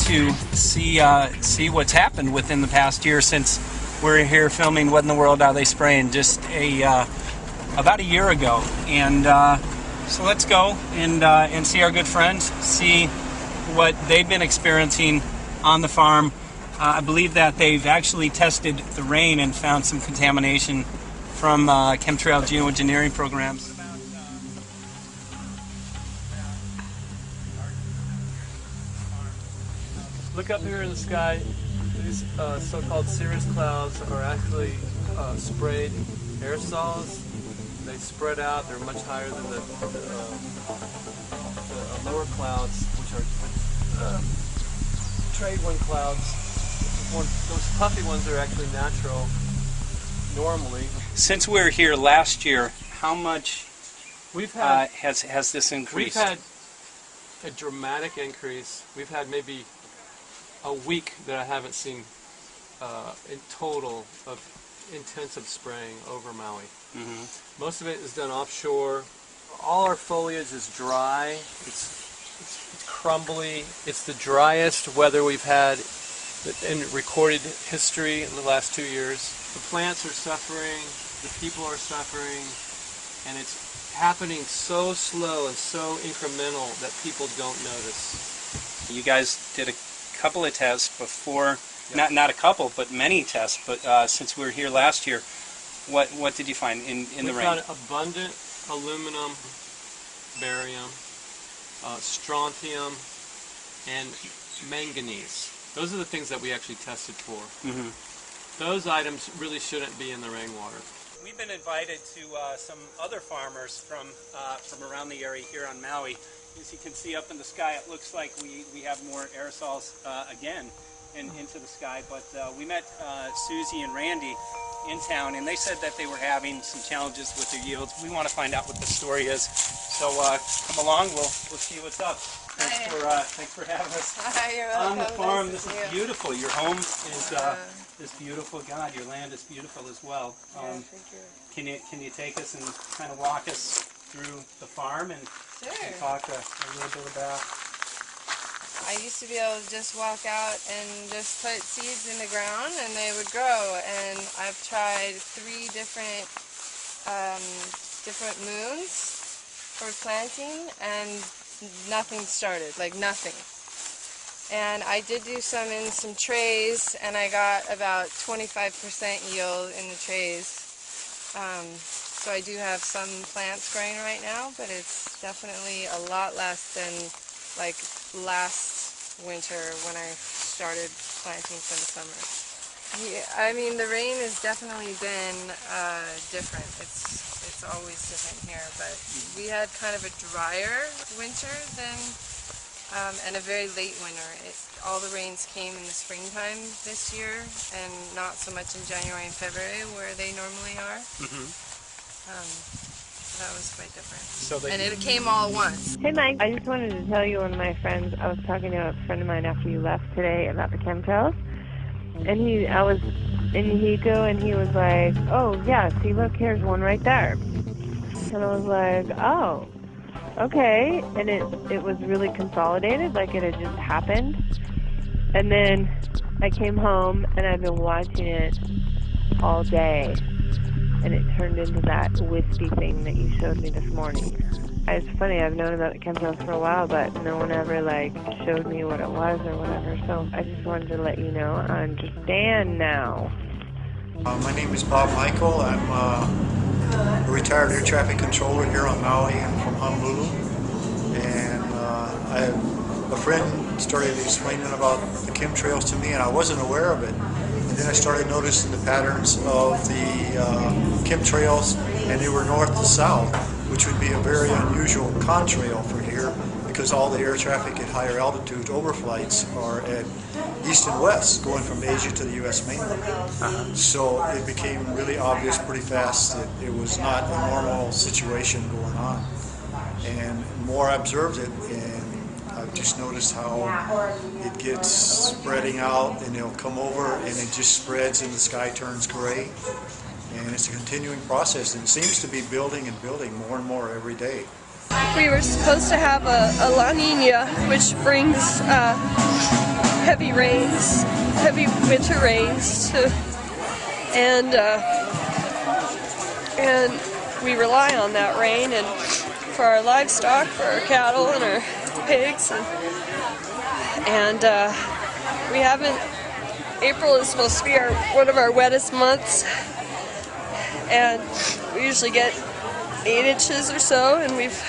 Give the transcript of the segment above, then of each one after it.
to see what's happened within the past year since we're here filming What in the World Are They Spraying just about a year ago. And so let's go and see our good friends, see what they've been experiencing on the farm. I believe that they've actually tested the rain and found some contamination from chemtrail geoengineering programs. Look up here in the sky. These so-called cirrus clouds are actually sprayed aerosols. They spread out. They're much higher than the lower clouds, which are trade wind clouds. Those puffy ones are actually natural normally. Since we were here last year, how much has this increased? We've had a dramatic increase. We've had maybe a week that I haven't seen in total of intensive spraying over Maui. Mm-hmm. Most of it is done offshore. All our foliage is dry. It's crumbly. It's the driest weather we've had in recorded history in the last 2 years. The plants are suffering, the people are suffering, and it's happening so slow and so incremental that people don't notice. You guys did a couple of tests before, yep. not a couple, but many tests, but since we were here last year, what did you find in the rain? We found abundant aluminum, barium, strontium, and manganese. Those are the things that we actually tested for. Mm-hmm. Those items really shouldn't be in the rainwater. We've been invited to some other farmers from around the area here on Maui. As you can see up in the sky, it looks like we have more aerosols again into the sky. But we met Susie and Randy in town, and they said that they were having some challenges with their yields. We want to find out what the story is. So come along, we'll see what's up. Thanks for having us. Hi, you're welcome. On the farm. Nice This is beautiful. Your home is beautiful. God, your land is beautiful as well. Thank you. Can you take us and kind of walk us through the farm and talk a little bit about? I used to be able to just walk out and just put seeds in the ground and they would grow. And I've tried 3 different moons for planting, and nothing started, like nothing. And I did do some in some trays, and I got about 25% yield in the trays. So I do have some plants growing right now, but it's definitely a lot less than like last winter when I started planting for the summer. Yeah, I mean the rain has definitely been different. It's always different here, but we had kind of a drier winter than and a very late winter. All the rains came in the springtime this year, and not so much in January and February where they normally are. Mm-hmm. That was quite different. And it came all at once. Hey Mike, I just wanted to tell you, one of my friends, I was talking to a friend of mine after you left today about the chemtrails, and I was in Hiko, and he was like, oh yeah, see look, here's one right there. And I was like, oh, okay. And it was really consolidated, like it had just happened. And then I came home and I've been watching it all day, and it turned into that wispy thing that you showed me this morning. It's funny, I've known about the chemtrails for a while, but no one ever showed me what it was or whatever. So I just wanted to let you know I understand now. My name is Bob Michael. I'm a retired air traffic controller here on Maui. I'm from Honolulu. And a friend started explaining about the chemtrails to me, and I wasn't aware of it. And then I started noticing the patterns of the chemtrails, and they were north to south, which would be a very unusual contrail for here, because all the air traffic at higher altitude overflights are at east and west, going from Asia to the U.S. mainland. So it became really obvious pretty fast that it was not a normal situation going on. And the more I observed it, and I've just noticed how it gets spreading out, and it'll come over and it just spreads and the sky turns gray. And it's a continuing process, and it seems to be building and building more and more every day. We were supposed to have a La Nina, which brings heavy rains, heavy winter rains, and we rely on that rain and for our livestock, for our cattle and our pigs, and we haven't. April is supposed to be one of our wettest months, and we usually get 8 inches or so, and we've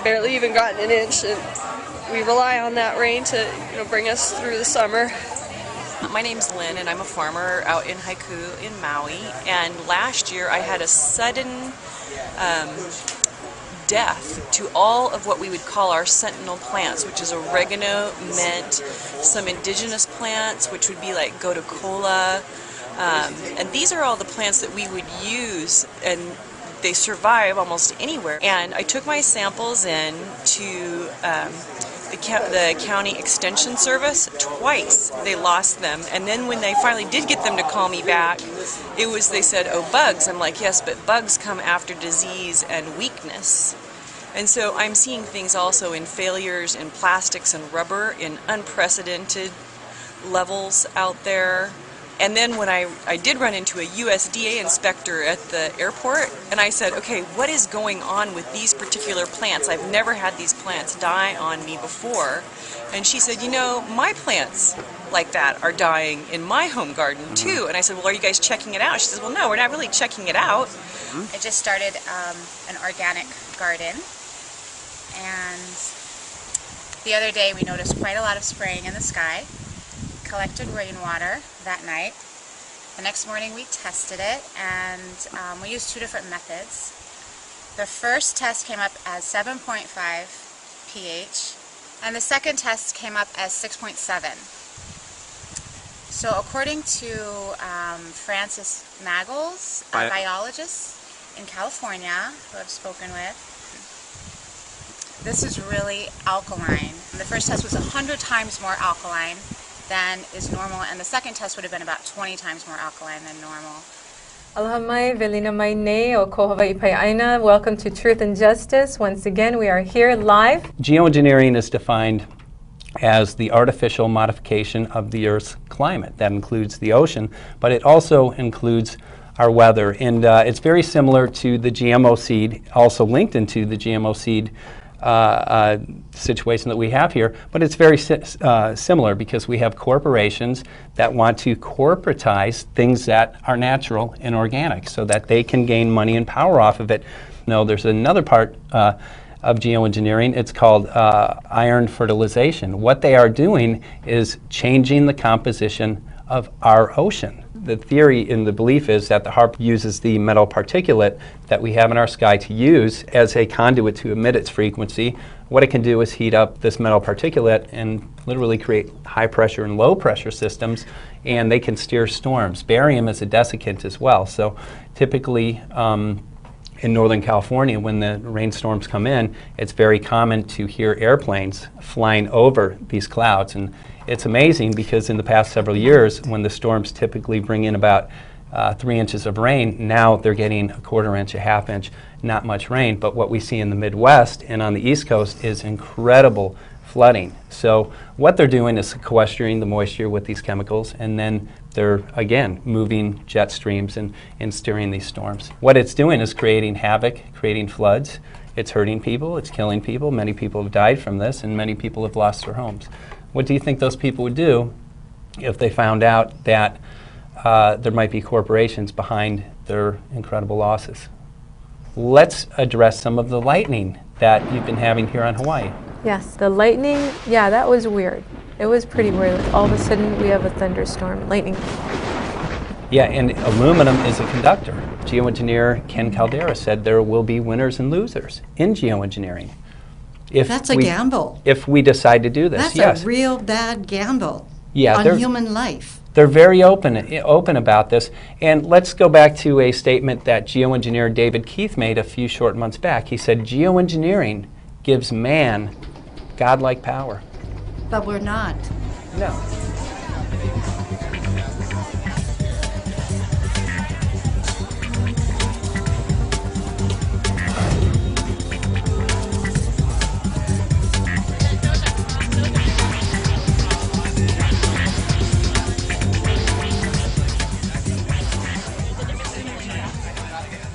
barely even gotten an inch, and we rely on that rain to bring us through the summer. My name's Lynn, and I'm a farmer out in Haiku in Maui, and last year I had a sudden death to all of what we would call our sentinel plants, which is oregano, mint, some indigenous plants, which would be like gotocola, and these are all the plants that we would use, and they survive almost anywhere. And I took my samples in to the county extension service twice. They lost them, and then when they finally did get them to call me back, they said, oh, bugs. I'm like, yes, but bugs come after disease and weakness. And so I'm seeing things also in failures in plastics and rubber in unprecedented levels out there. And then when I did run into a USDA inspector at the airport, and I said, okay, what is going on with these particular plants? I've never had these plants die on me before. And she said, my plants like that are dying in my home garden too. And I said, well, are you guys checking it out? She says, well, no, we're not really checking it out. I just started an organic garden, and the other day we noticed quite a lot of spraying in the sky. Collected rainwater that night. The next morning we tested it, and we used 2 different methods. The first test came up as 7.5 pH, and the second test came up as 6.7. So according to Francis Maggles, a biologist in California who I've spoken with, this is really alkaline. The first test was 100 times more alkaline than is normal, and the second test would have been about 20 times more alkaline than normal. Aloha mai, velina mai nei o kohawai pai aina. Welcome to Truth and Justice. Once again, we are here live. Geoengineering is defined as the artificial modification of the Earth's climate. That includes the ocean, but it also includes our weather. And it's very similar to the GMO seed, also linked into the GMO seed situation that we have here, but it's very similar because we have corporations that want to corporatize things that are natural and organic so that they can gain money and power off of it. No, there's another part of geoengineering. It's called iron fertilization. What they are doing is changing the composition of our ocean. The theory and the belief is that the HAARP uses the metal particulate that we have in our sky to use as a conduit to emit its frequency. What it can do is heat up this metal particulate and literally create high pressure and low pressure systems, and they can steer storms. Barium is a desiccant as well. So typically in Northern California, when the rainstorms come in, it's very common to hear airplanes flying over these clouds. And it's amazing because in the past several years, when the storms typically bring in about 3 inches of rain, now they're getting a 1/4 inch, a 1/2 inch, not much rain. But what we see in the Midwest and on the East Coast is incredible flooding. So what they're doing is sequestering the moisture with these chemicals, and then they're, again, moving jet streams and steering these storms. What it's doing is creating havoc, creating floods. It's hurting people, it's killing people. Many people have died from this, and many people have lost their homes. What do you think those people would do if they found out that there might be corporations behind their incredible losses? Let's address some of the lightning that you've been having here on Hawaii. Yes, the lightning, yeah, that was weird. It was pretty weird. All of a sudden, we have a thunderstorm, lightning. Yeah, and aluminum is a conductor. Geoengineer Ken Caldera said there will be winners and losers in geoengineering. That's a gamble. If we decide to do this, that's yes. a real bad gamble on human life. They're very open about this. And let's go back to a statement that geoengineer David Keith made a few short months back. He said, geoengineering gives man godlike power. But we're not. No.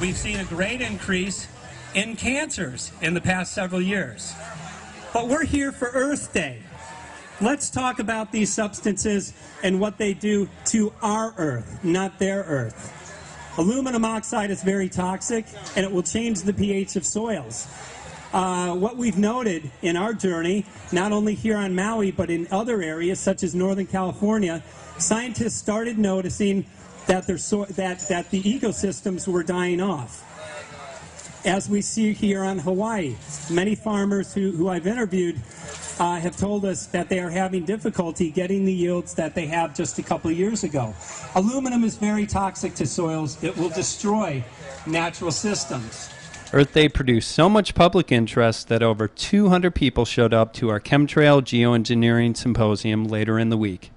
we've seen a great increase in cancers in the past several years. But we're here for Earth Day. Let's talk about these substances and what they do to our Earth, not their Earth. Aluminum oxide is very toxic, and it will change the pH of soils. What we've noted in our journey, not only here on Maui, but in other areas such as Northern California, scientists started noticing that the ecosystems were dying off. As we see here on Hawaii, many farmers who I've interviewed have told us that they are having difficulty getting the yields that they have just a couple of years ago. Aluminum is very toxic to soils. It will destroy natural systems. Earth Day produced so much public interest that over 200 people showed up to our Chemtrail Geoengineering Symposium later in the week.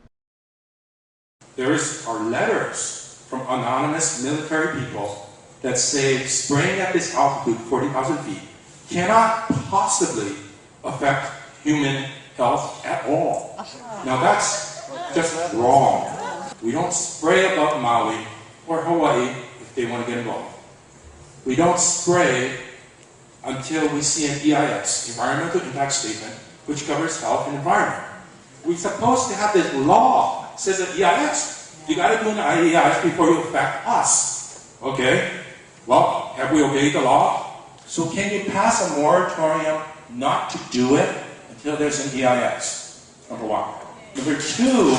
There are letters from anonymous military people that say spraying at this altitude, 40,000 feet, cannot possibly affect human health at all. Now that's just wrong. We don't spray above Maui or Hawaii if they want to get involved. We don't spray until we see an EIS, Environmental Impact Statement, which covers health and environment. We're supposed to have this law that says an EIS. You got to do an EIS before you affect us. Okay? Well, have we obeyed the law? So can you pass a moratorium not to do it until there's an EIS? Number one. Number two,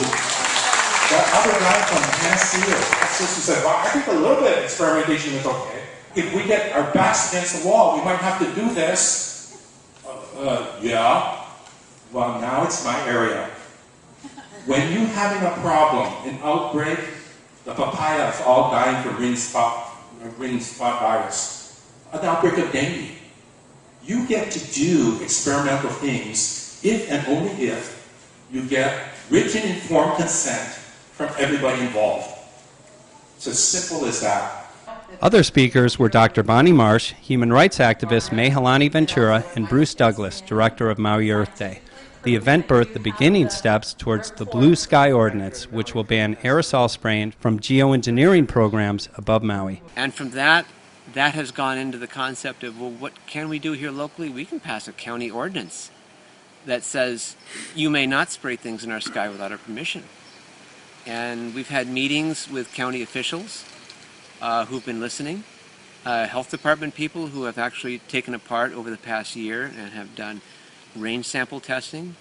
that other guy from Tennessee or Texas who said, well, I think a little bit of experimentation is okay. If we get our backs against the wall, we might have to do this. Yeah. Well, now it's my area. When you're having a problem, an outbreak, the papaya is all dying from ring spot virus, an outbreak of dengue. You get to do experimental things if and only if you get written informed consent from everybody involved. It's as simple as that. Other speakers were Dr. Bonnie Marsh, human rights activist Mehalani Ventura, and Bruce Douglas, director of Maui Earth Day. The event birthed the beginning steps towards the Blue Sky Ordinance, which will ban aerosol spraying from geoengineering programs above Maui. And from that has gone into the concept of, well, what can we do here locally? We can pass a county ordinance that says you may not spray things in our sky without our permission. And we've had meetings with county officials who've been listening, health department people who have actually taken a part over the past year and have done range sample testing.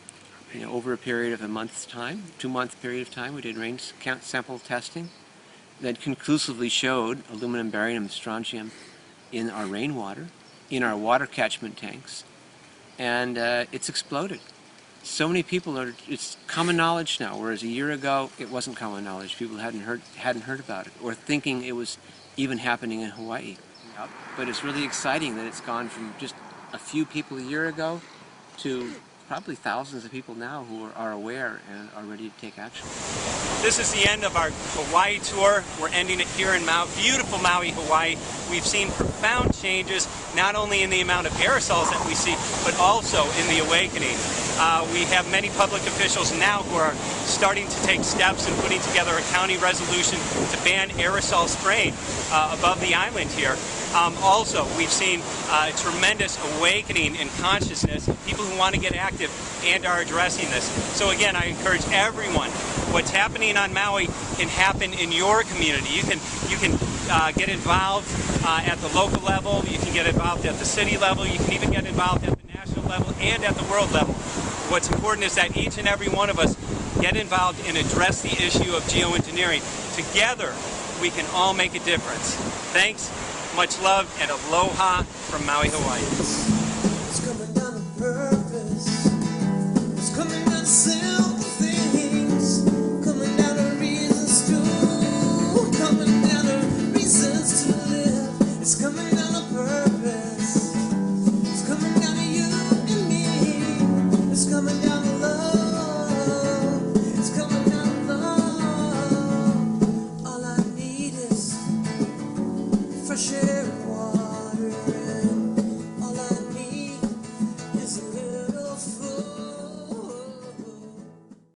Over a period of a month's time, 2-month period of time, we did range sample testing that conclusively showed aluminum, barium, and strontium in our rainwater, in our water catchment tanks, and it's exploded. So many people it's common knowledge now, whereas a year ago it wasn't common knowledge. People hadn't heard about it, or thinking it was even happening in Hawaii. But it's really exciting that it's gone from just a few people a year ago to probably thousands of people now who are aware and are ready to take action. This is the end of our Hawaii tour. We're ending it here in beautiful Maui, Hawaii. We've seen profound changes, not only in the amount of aerosols that we see, but also in the awakening. We have many public officials now who are starting to take steps and putting together a county resolution to ban aerosol spraying above the island here. Also, we've seen a tremendous awakening in consciousness, people who want to get active and are addressing this. So again, I encourage everyone, what's happening on Maui can happen in your community. You can get involved at the local level, you can get involved at the city level, you can even get involved at the national level and at the world level. What's important is that each and every one of us get involved and address the issue of geoengineering. Together, we can all make a difference. Thanks. Much love and aloha from Maui, Hawaii. It's coming down to purpose. It's coming down to